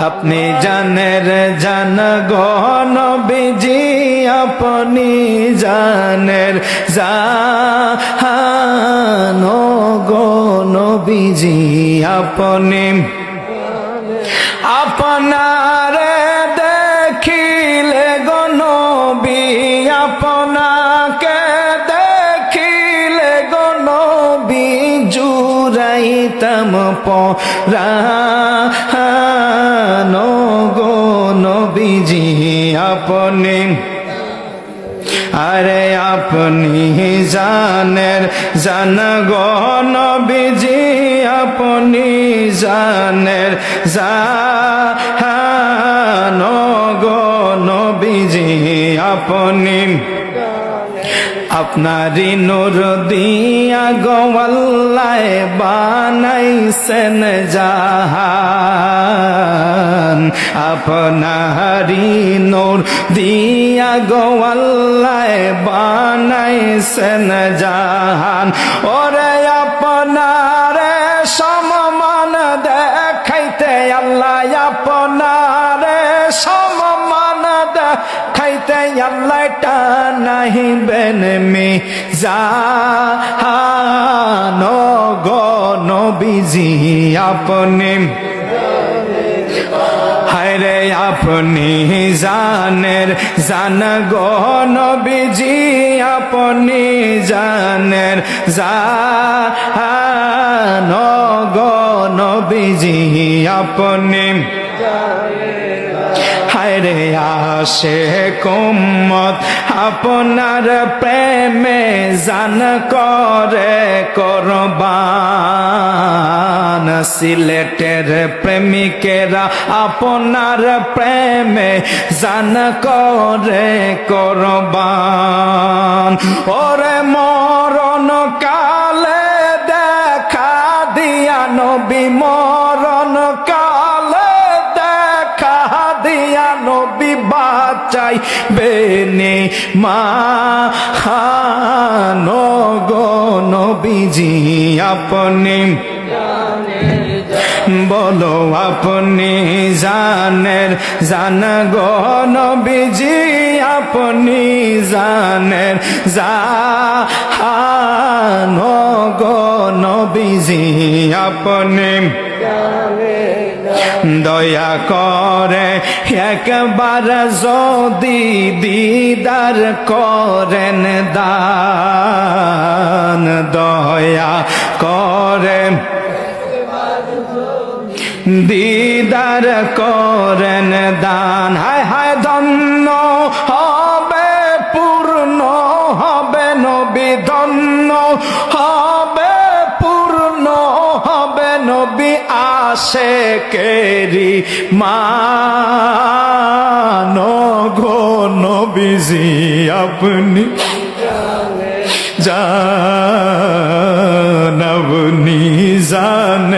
আপনি জানের জান গো নবীজি, আপনি জানের জান গো নবীজি, আপনি আপনারে দেখিলে গো নবী, আপনাকে দেখিলে গো নবী, জুড়াইতাম পরাণ গো নবীজি, আপনি আরে আপনি জানের জান গো নবীজি, আপনি জানের জান গো নবীজি, আপনি আপনারি নূর দিয়া গো আল্লাহ বানাইছেন জাহান, আপনারি নূর দিয়া গো আল্লাহ বানাইছেন জাহান। ওরে আপনারে সমমান দেখাইতে আল্লাহ, আপনারে সমমান দেখাইতে আল্লাহ টানাইবেন মিজান গো নবীজি, আপনি হায়রে আপনি জানের জান গো নবীজি, আপনি জানের জান গো নবীজি, আপনি হায়রে আশে কুম্মত আপনার প্রেমে জান করে কুরবান, সিলেটের প্রেমিকেরা আপনার প্রেমে জান করে কুরবান। ওরে মরণ কালে দেখা দিয়া নবী, মরণ কালে দেখা দিয়া নবী, বাঁচাই বেনে মান গো নবীজি, আপনি বলো আপনি জানের জান গো নবীজি, আপনি জানের জান গো নবীজি, আপনি দয়া করে একবার যদি দিদার করেন দান, দয়া করে দিদার করেন দান। হায় হায় ধন্য হবে, পূর্ণ হবে নবী, ধন্য হবে, পূর্ণ হবে নবী, আশেকেরি মান গো নবীজি, আপনি জান, আপনি জান